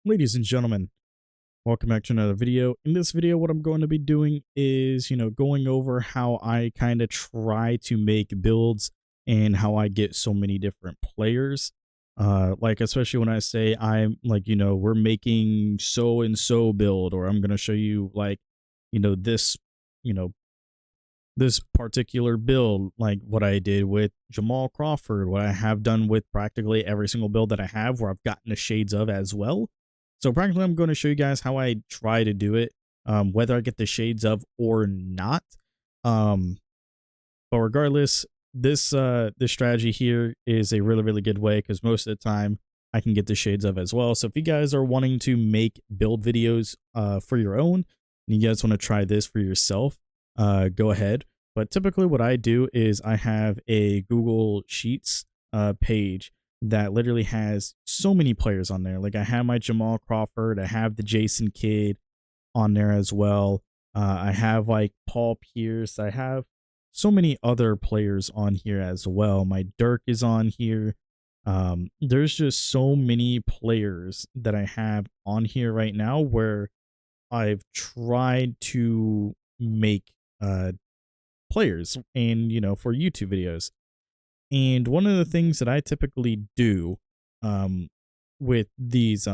Ladies and gentlemen, welcome back to another video. In this video, what I'm going to be doing is, going over how I kind of try to make builds and how I get so many different players. Like, especially when I say I'm like, we're making so and so build, or I'm going to show you like, this, you know, this particular build, like what I did with Jamal Crawford, what I have done with practically every single build that I have, where I've gotten the shades of as well. So practically, I'm going to show you guys how I try to do it, whether I get the shades of or not. Um, but regardless, this strategy here is a really good way because most of the time I can get the shades of as well. So if you guys are wanting to make build videos for your own, and you guys want to try this for yourself, go ahead. But typically what I do is I have a Google Sheets page that literally has so many players on there. Like I have my Jamal Crawford, I have the Jason Kidd on there as well. I have like Paul Pierce, I have so many other players on here as well. My Dirk is on here. There's just so many players that I have on here right now where I've tried to make players and for YouTube videos. And one of the things that I typically do um with these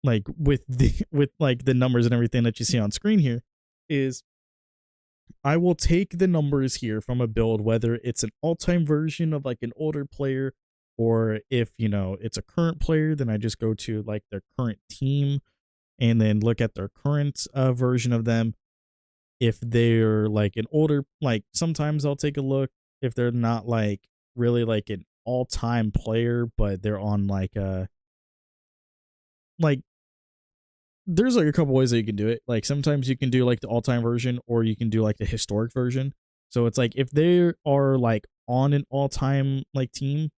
like with the with like the numbers and everything that you see on screen here is I will take the numbers here from a build, whether it's an all-time version of like an older player, or if it's a current player, then I just go to like their current team and then look at their current version of them. If they're like an older, like sometimes I'll take a look if they're not like really like an all-time player, but they're on like a like there's like a couple ways that you can do it. Like sometimes you can do like the all-time version, or you can do like the historic version. So it's like if they are like on an all-time like team,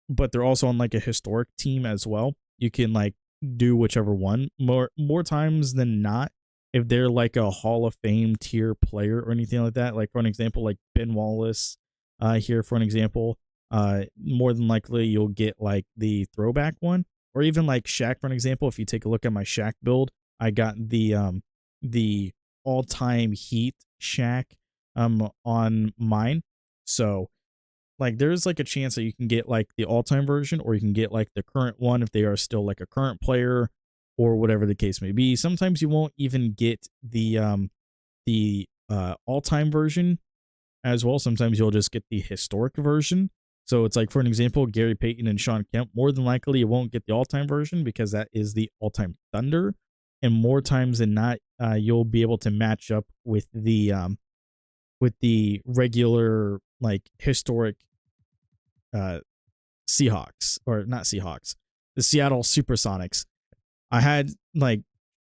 but they're also on like a historic team as well, you can like do whichever one. More times than not, if they're like a Hall of Fame tier player or anything like that, like for an example, like Ben Wallace, here for an example, more than likely you'll get like the throwback one, or even like Shaq for an example. If you take a look at my Shaq build, I got the all time Heat Shaq on mine. So like there's like a chance that you can get like the all-time version, or you can get like the current one if they are still like a current player, or whatever the case may be. Sometimes you won't even get the all-time version as well. Sometimes you'll just get the historic version. So it's like, for an example, Gary Payton and Sean Kemp, more than likely you won't get the all-time version because that is the all-time Thunder, and more times than not you'll be able to match up with the regular like historic uh Seahawks, or not Seahawks, the Seattle Supersonics. I had like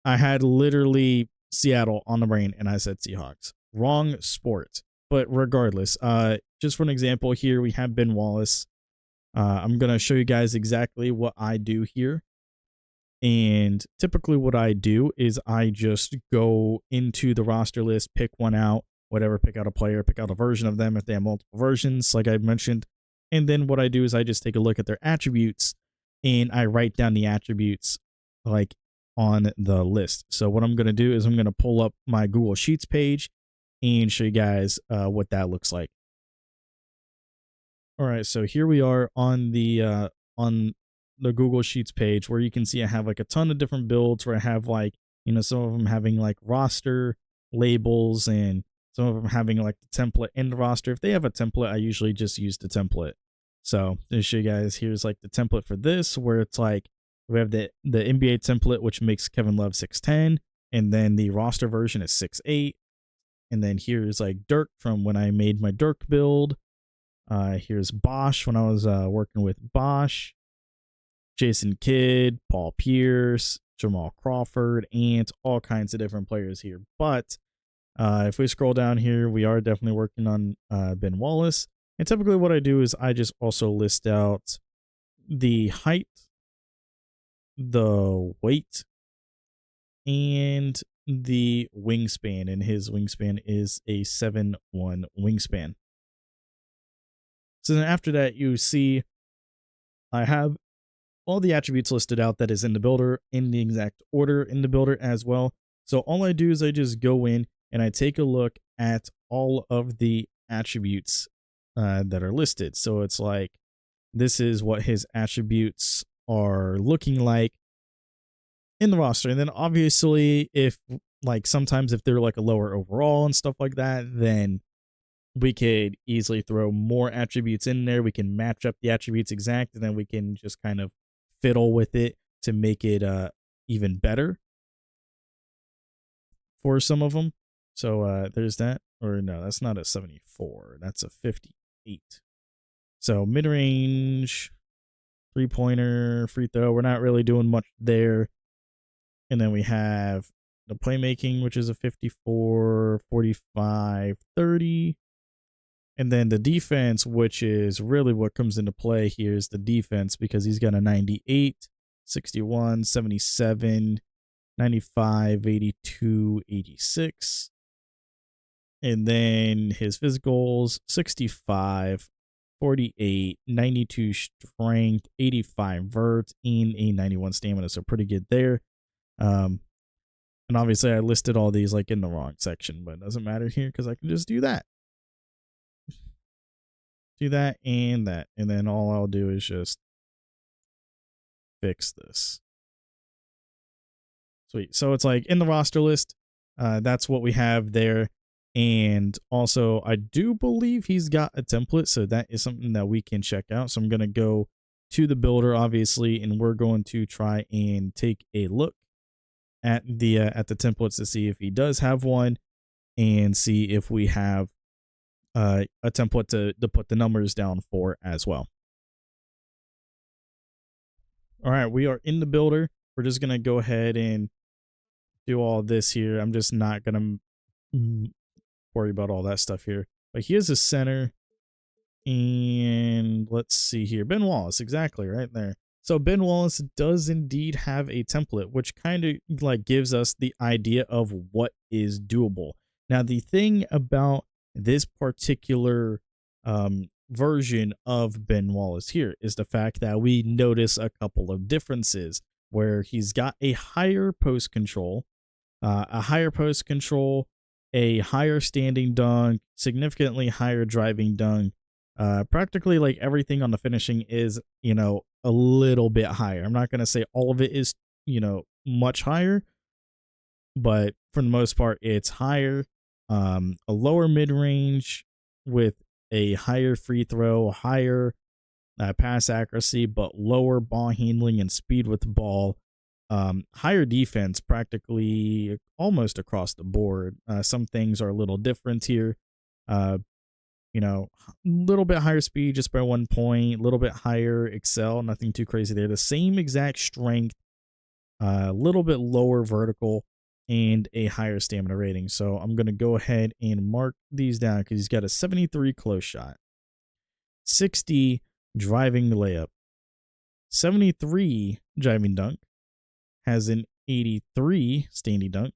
I had literally Seattle on the brain and I said Seahawks. Wrong sport. But regardless, just for an example here, we have Ben Wallace. I'm gonna show you guys exactly what I do here. And typically what I do is I just go into the roster list, pick one out, whatever, pick out a player, pick out a version of them if they have multiple versions, like I mentioned. And then what I do is I just take a look at their attributes and I write down the attributes like on the list. So what I'm going to do is I'm going to pull up my Google Sheets page and show you guys what that looks like. All right, so here we are on the Google Sheets page, where you can see I have like a ton of different builds, where I have like, some of them having like roster labels, and some of them having like the template in the roster. If they have a template, I usually just use the template. So to show you guys, here's like the template for this, where it's like we have the NBA template, which makes Kevin Love 6'10", and then the roster version is 6'8". And then here's like Dirk from when I made my Dirk build. Here's Bosch when I was working with Bosch, Jason Kidd, Paul Pierce, Jamal Crawford, and all kinds of different players here. But if we scroll down here, we are definitely working on Ben Wallace. And typically what I do is I just also list out the height, the weight, and the wingspan. And his wingspan is a 7'1" wingspan. So then after that, you see I have all the attributes listed out that is in the builder in the exact order in the builder as well. So all I do is I just go in and I take a look at all of the attributes that are listed. So it's like, this is what his attributes are looking like in the roster. And then obviously, if like sometimes if they're like a lower overall and stuff like that, then we could easily throw more attributes in there. We can match up the attributes exact, and then we can just kind of fiddle with it to make it even better for some of them. So there's that. Or no, that's not a 74. That's a 58. So mid-range, three-pointer, free throw. We're not really doing much there. And then we have the playmaking, which is a 54, 45, 30. And then the defense, which is really what comes into play here, is the defense, because he's got a 98, 61, 77, 95, 82, 86. And then his physicals, 65, 48, 92 strength, 85 vert, and a 91 stamina. So pretty good there. And obviously I listed all these like in the wrong section, but it doesn't matter here because I can just do that. Do that. And then all I'll do is just fix this. Sweet. So it's like in the roster list, that's what we have there. And also I do believe he's got a template, so that is something that we can check out. So I'm going to go to the builder, obviously, and we're going to try and take a look at the templates to see if he does have one, and see if we have a template to put the numbers down for as well. All right, we are in the builder. We're just going to go ahead and do all this here. I'm just not going to worry about all that stuff here. But he is a center. And let's see here. Ben Wallace, exactly right there. So Ben Wallace does indeed have a template, which kind of like gives us the idea of what is doable. Now, the thing about this particular version of Ben Wallace here is the fact that we notice a couple of differences where he's got a higher post control, a higher standing dunk, significantly higher driving dunk. Practically like everything on the finishing is, a little bit higher. I'm not going to say all of it is, much higher, but for the most part, it's higher. A lower mid range with a higher free throw, higher pass accuracy, but lower ball handling and speed with the ball. Higher defense practically almost across the board. Some things are a little different here. A little bit higher speed just by 1 point, a little bit higher excel, nothing too crazy there. The same exact strength, a little bit lower vertical, and a higher stamina rating. So I'm going to go ahead and mark these down because he's got a 73 close shot, 60 driving layup, 73 driving dunk, has an 83 standing dunk,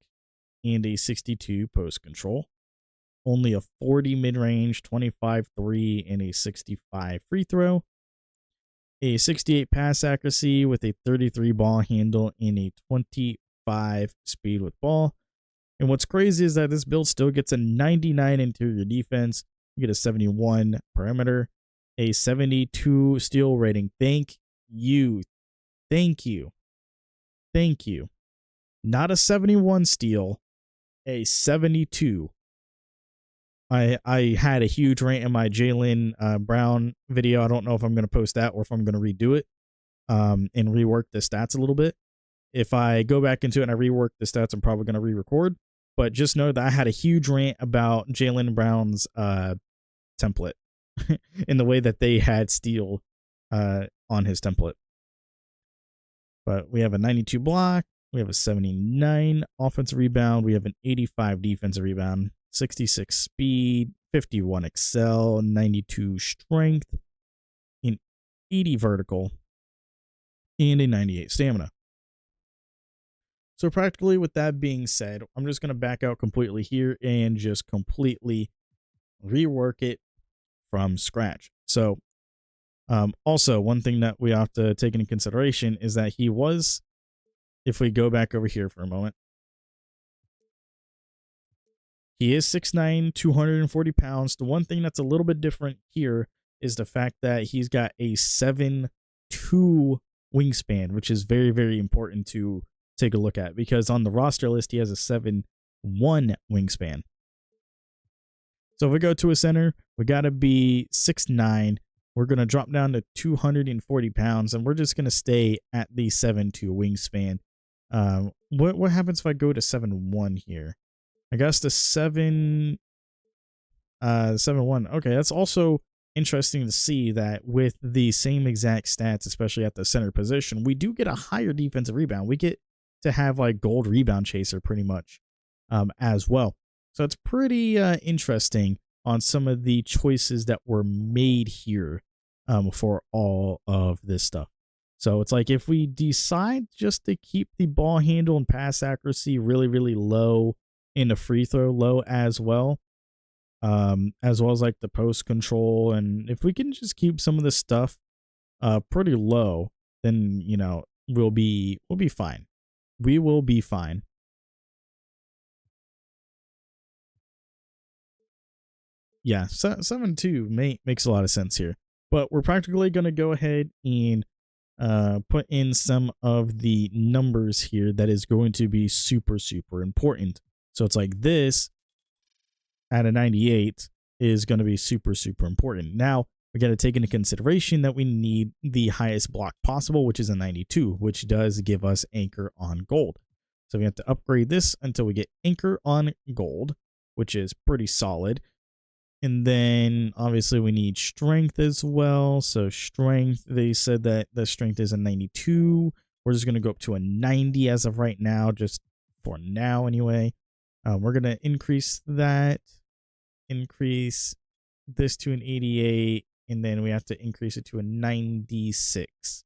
and a 62 post control. Only a 40 mid-range, 25 3, and a 65 free throw. A 68 pass accuracy with a 33 ball handle and a 25 speed with ball. And what's crazy is that this build still gets a 99 interior defense. You get a 71 perimeter, a 72 steal rating. Thank you. Not a 71 steal, a 72. I had a huge rant in my Jaylen Brown video. I don't know if I'm going to post that or if I'm going to redo it and rework the stats a little bit. If I go back into it and I rework the stats, I'm probably going to re-record. But just know that I had a huge rant about Jaylen Brown's template in the way that they had steal on his template. But we have a 92 block. We have a 79 offensive rebound. We have an 85 defensive rebound. 66 speed, 51 excel, 92 strength, an 80 vertical, and a 98 stamina. So practically with that being said, I'm just going to back out completely here and just completely rework it from scratch. So Also, one thing that we have to take into consideration is that he was, if we go back over here for a moment, he is 6'9", 240 pounds. The one thing that's a little bit different here is the fact that he's got a 7'2" wingspan, which is very, very important to take a look at, because on the roster list, he has a 7'1" wingspan. So if we go to a center, we got to be 6'9". We're going to drop down to 240 pounds, and we're just going to stay at the 7'2" wingspan. What happens if I go to 7'1" here? I guess the 7'1". Okay, that's also interesting to see that with the same exact stats, especially at the center position, we do get a higher defensive rebound. We get to have like gold rebound chaser pretty much as well. So it's pretty interesting on some of the choices that were made here for all of this stuff. So it's like if we decide just to keep the ball handle and pass accuracy really, really low, in the free throw low as well as like the post control, and if we can just keep some of this stuff pretty low, then we'll be fine. We will be fine. Yeah, 7'2" makes a lot of sense here, but we're practically going to go ahead and put in some of the numbers here that is going to be super, super important. So it's like this at a 98 is going to be super, super important. Now, we got to take into consideration that we need the highest block possible, which is a 92, which does give us anchor on gold. So we have to upgrade this until we get anchor on gold, which is pretty solid. And then obviously we need strength as well. So strength, they said that the strength is a 92. We're just going to go up to a 90 as of right now, just for now anyway. We're going to increase this to an 88, and then we have to increase it to a 96.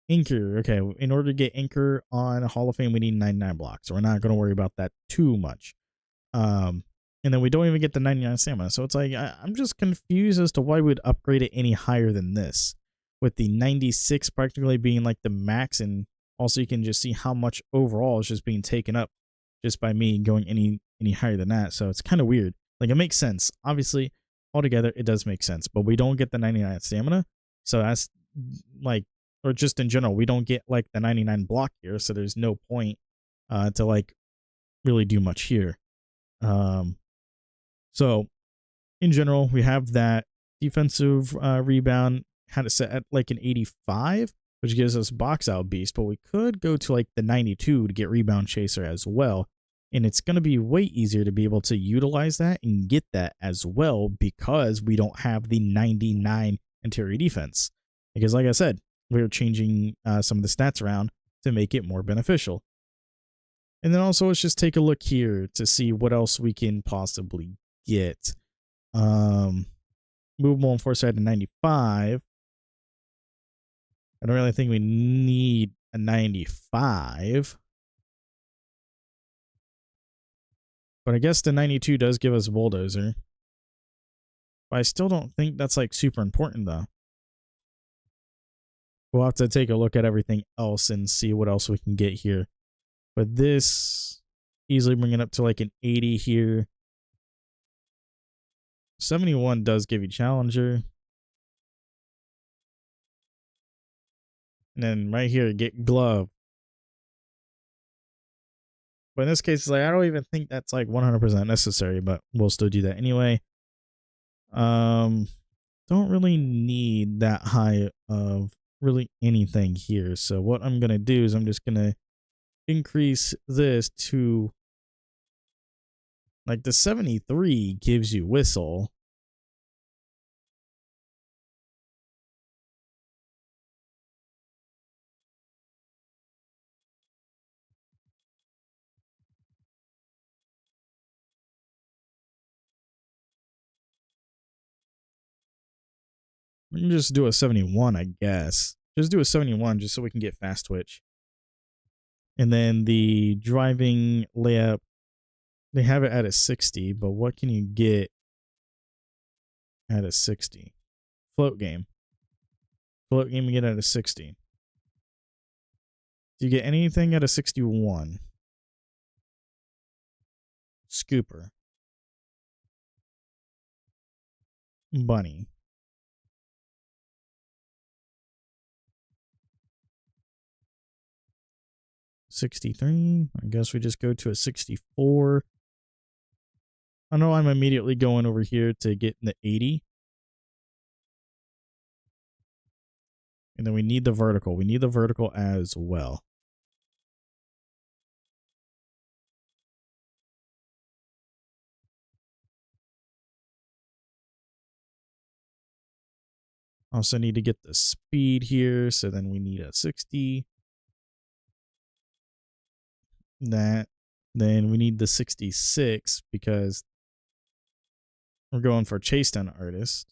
Anchor. Okay, in order to get anchor on Hall of Fame, we need 99 blocks. So we're not going to worry about that too much. And then we don't even get the 99 stamina. So it's like, I'm just confused as to why we'd upgrade it any higher than this, with the 96 practically being like the max. And also you can just see how much overall is just being taken up just by me going any higher than that. So it's kind of weird. Like, it makes sense. Obviously, altogether, it does make sense. But we don't get the 99 stamina. So that's like, or just in general, we don't get like the 99 block here. So there's no point to like really do much here. So in general, we have that defensive rebound, had it set at like an 85, which gives us box out beast, but we could go to like the 92 to get rebound chaser as well. And it's going to be way easier to be able to utilize that and get that as well, because we don't have the 99 interior defense. Because like I said, we're changing some of the stats around to make it more beneficial. And then also let's just take a look here to see what else we can possibly get. Movable and foresight to 95. I don't really think we need a 95. But I guess the 92 does give us bulldozer. But I still don't think that's like super important though. We'll have to take a look at everything else and see what else we can get here. But this easily bring it up to like an 80 here. 71 does give you challenger. And then right here, get glove. But in this case, it's like, I don't even think that's like 100% necessary, but we'll still do that anyway. Don't really need that high of really anything here. So what I'm going to do is I'm just going to increase this to like the 73 gives you whistle. We can just do a 71, I guess. Just do a 71 just so we can get fast twitch. And then the driving layup, they have it at a 60, but what can you get at a 60? Float game. Float game we get at a 60. Do you get anything at a 61? Scooper. Bunny. $63. I guess we just go to a 64. I know I'm immediately going over here to get in the 80. And then we need the vertical. We need the vertical as well. Also need to get the speed here. So then we need a 60. That. Then we need the 66 because we're going for chase down artist.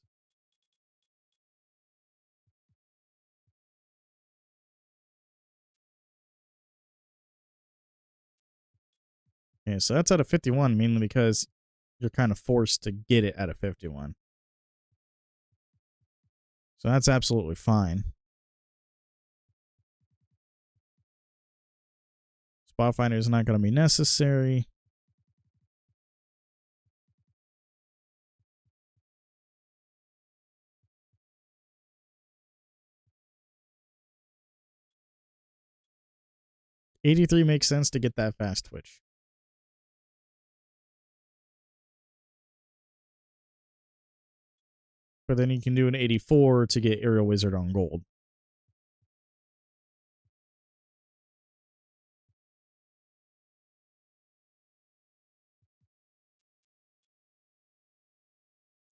Yeah, so that's at a 51, mainly because you're kind of forced to get it at a 51. So that's absolutely fine. Spot finder is not going to be necessary. $83 makes sense to get that fast twitch. But then you can do an 84 to get Aerial Wizard on gold.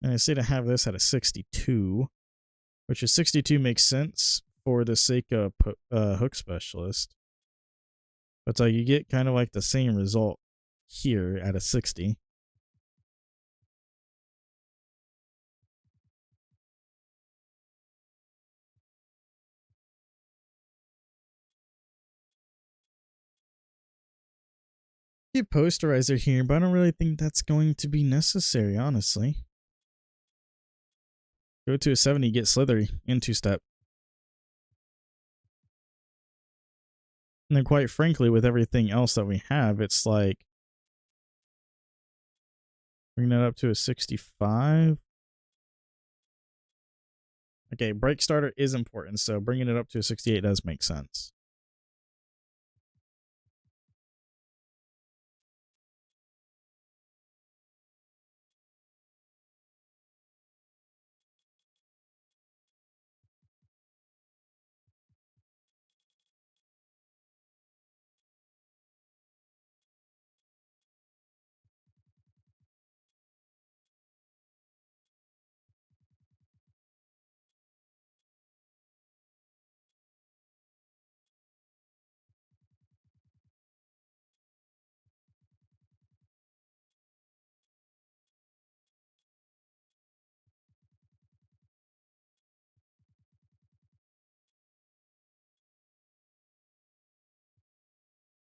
And I say to have this at a 62, which is 62 makes sense for the sake of hook specialist. But so you get kind of like the same result here at a 60. Get posterizer here, but I don't really think that's going to be necessary, honestly. Go to a 70, get slithery in two-step. And then quite frankly, with everything else that we have, it's like bring that up to a 65. Okay, break starter is important, so bringing it up to a 68 does make sense.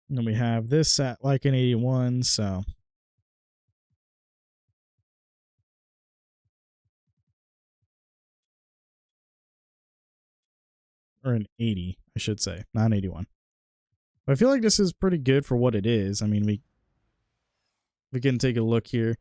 And then we have this at like an 81, so or an 80, I should say, not an 81. But I feel like this is pretty good for what it is. I mean, we can take a look here.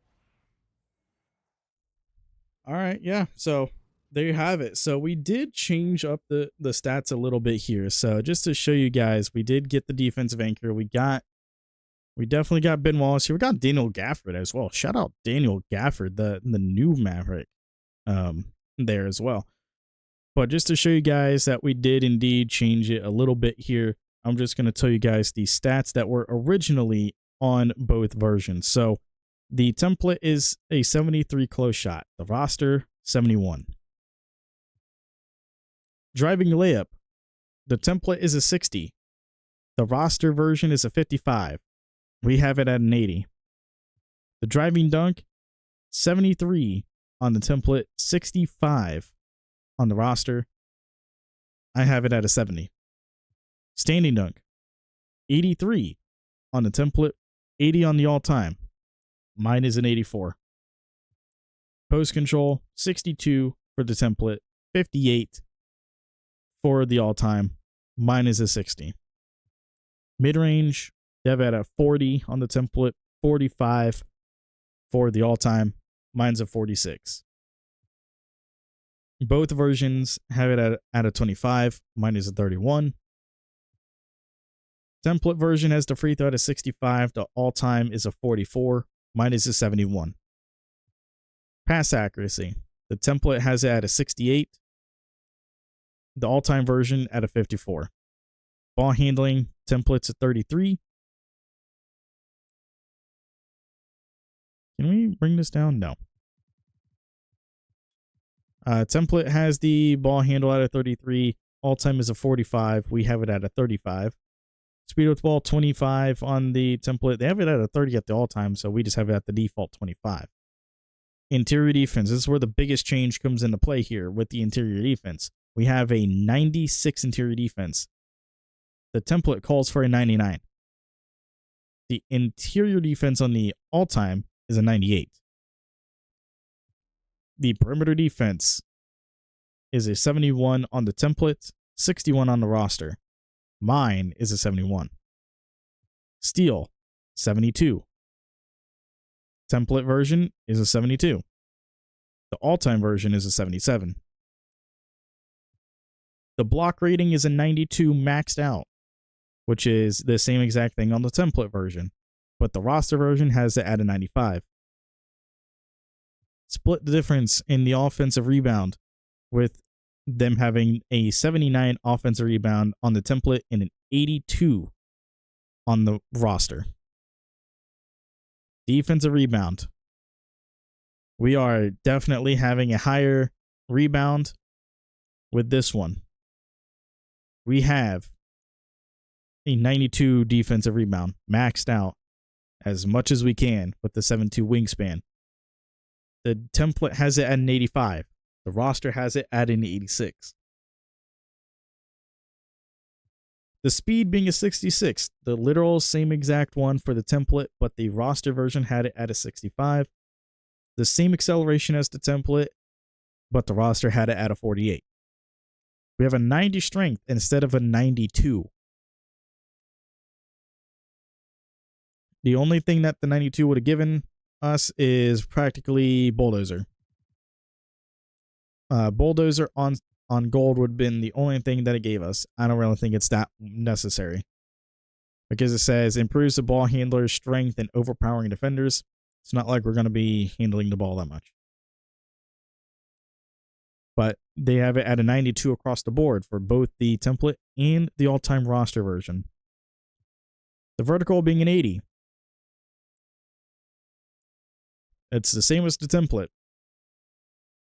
All right, yeah. So there you have it. So we did change up the stats a little bit here. So just to show you guys, we did get the defensive anchor. We definitely got Ben Wallace here. We got Daniel Gafford as well. Shout out Daniel Gafford, the new Maverick, there as well. But just to show you guys that we did indeed change it a little bit here, I'm just going to tell you guys the stats that were originally on both versions. So the template is a 73 close shot. The roster, 71. Driving layup. The template is a 60. The roster version is a 55. We have it at an 80. The driving dunk, 73 on the template, 65 on the roster. I have it at a 70. Standing dunk, 83 on the template, 80 on the all-time. Mine is an 84. Post control, 62 for the template, 58 for the all-time. Mine is a 60. Mid-range, they have it at 40 on the template, 45 for the all-time. Mine's a 46. Both versions have it at a 25. Mine is a 31. Template version has the free throw at a 65. The all-time is a 44. Mine is a 71. Pass accuracy. The template has it at a 68. The all-time version at a 54. Ball handling, template's a 33. Can we bring this down? No. Template has the ball handle at a 33. All-time is a 45. We have it at a 35. Speed with ball, 25 on the template. They have it at a 30 at the all-time, so we just have it at the default 25. Interior defense. This is where the biggest change comes into play here with the interior defense. We have a 96 interior defense. The template calls for a 99. The interior defense on the all-time is a 98. The perimeter defense is a 71 on the template, 61 on the roster. Mine is a 71. Steal, 72. Template version is a 72. The all-time version is a 77. The block rating is a 92 maxed out, which is the same exact thing on the template version, but the roster version has it at a 95. Split the difference in the offensive rebound, with them having a 79 offensive rebound on the template and an 82 on the roster. Defensive rebound. We are definitely having a higher rebound with this one. We have a 92 defensive rebound, maxed out as much as we can with the 7'2" wingspan. The template has it at an 85. The roster has it at an 86. The speed being a 66. The literal same exact one for the template, but the roster version had it at a 65. The same acceleration as the template, but the roster had it at a 48. We have a 90 strength instead of a 92. The only thing that the 92 would have given us is practically bulldozer. Bulldozer on gold would have been the only thing that it gave us. I don't really think it's that necessary, because it says improves the ball handler's strength and overpowering defenders. It's not like we're going to be handling the ball that much. But they have it at a 92 across the board for both the template and the all-time roster version. The vertical being an 80. It's the same as the template.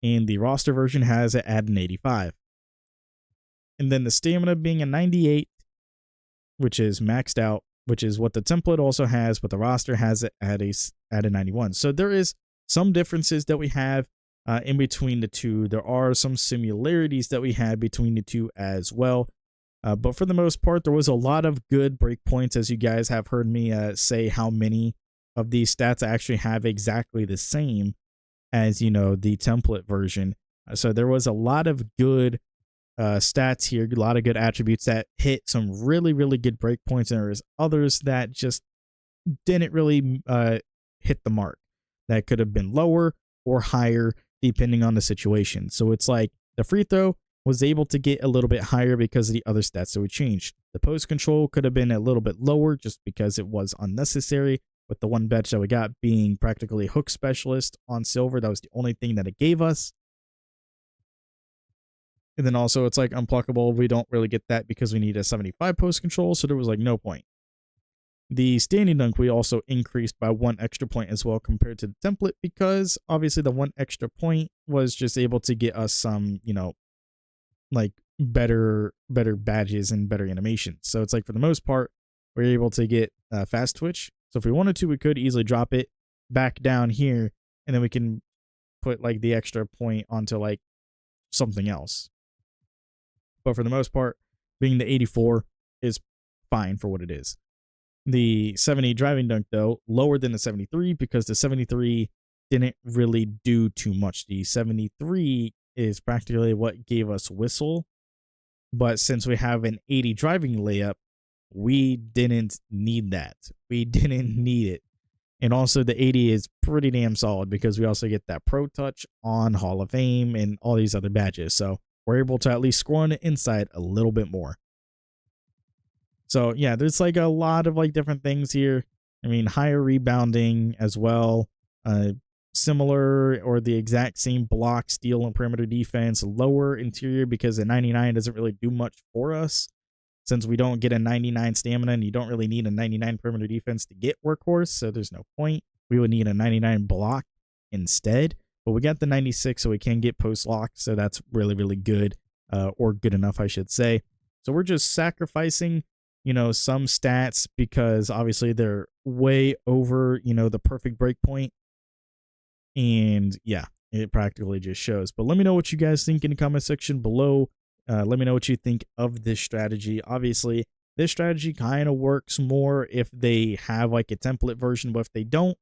And the roster version has it at an 85. And then the stamina being a 98, which is maxed out, which is what the template also has, but the roster has it at a 91. So there is some differences that we have in between the two. There are some similarities that we had between the two as well. But for the most part, there was a lot of good breakpoints, as you guys have heard me say how many of these stats actually have exactly the same as, you know, the template version. So there was a lot of good stats here, a lot of good attributes that hit some really, really good breakpoints, and there was others that just didn't really hit the mark. That could have been lower or higher depending on the situation. So it's like the free throw was able to get a little bit higher because of the other stats that we changed. The post control could have been a little bit lower just because it was unnecessary, with the one badge that we got being practically hook specialist on silver. That was the only thing that it gave us. And then also it's like unpluckable. We don't really get that because we need a 75 post control, so there was like no point. The standing dunk we also increased by 1 extra point as well compared to the template, because obviously the 1 extra point was just able to get us some, you know, like better badges and better animations. So it's like for the most part, we're able to get fast twitch. So if we wanted to, we could easily drop it back down here, and then we can put like the extra point onto like something else. But for the most part, being the 84 is fine for what it is. The 70 driving dunk, though, lower than the 73, because the 73 didn't really do too much. The 73 is practically what gave us whistle But since we have an 80 driving layup, we didn't need that. We didn't need it. And also the 80 is pretty damn solid because we also get that pro touch on Hall of Fame and all these other badges. So we're able to at least score on the inside a little bit more. So yeah, there's like a lot of like different things here. I mean, higher rebounding as well. Similar or the exact same block, steal, and perimeter defense. Lower interior because the 99 doesn't really do much for us. Since we don't get a 99 stamina and you don't really need a 99 perimeter defense to get workhorse, so there's no point. We would need a 99 block instead. But we got the 96, so we can get post lock, so that's really, really good, or good enough, I should say. So we're just sacrificing, you know, some stats because obviously they're way over, you know, the perfect break point. And yeah, it practically just shows. But let me know what you guys think in the comment section below. Let me know what you think of this strategy. Obviously, this strategy kind of works more if they have like a template version, but if they don't,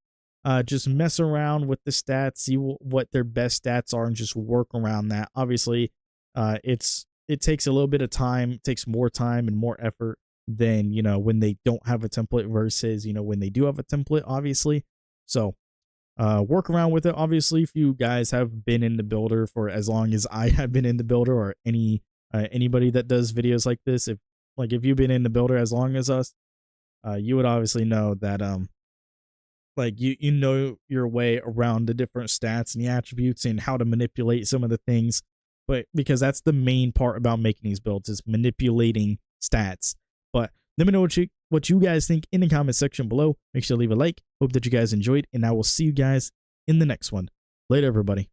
just mess around with the stats, see what their best stats are, and just work around that. Obviously, it takes a little bit of time, it takes more time and more effort than, you know, when they don't have a template versus, you know, when they do have a template, obviously. So work around with it. Obviously, if you guys have been in the builder for as long as I have been in the builder, or anybody that does videos like this, if you've been in the builder as long as us, you would obviously know that like you know your way around the different stats and the attributes and how to manipulate some of the things. But because that's the main part about making these builds, is manipulating stats. But let me know what you guys think in the comment section below. Make sure to leave a like. Hope that you guys enjoyed, and I will see you guys in the next one. Later, everybody.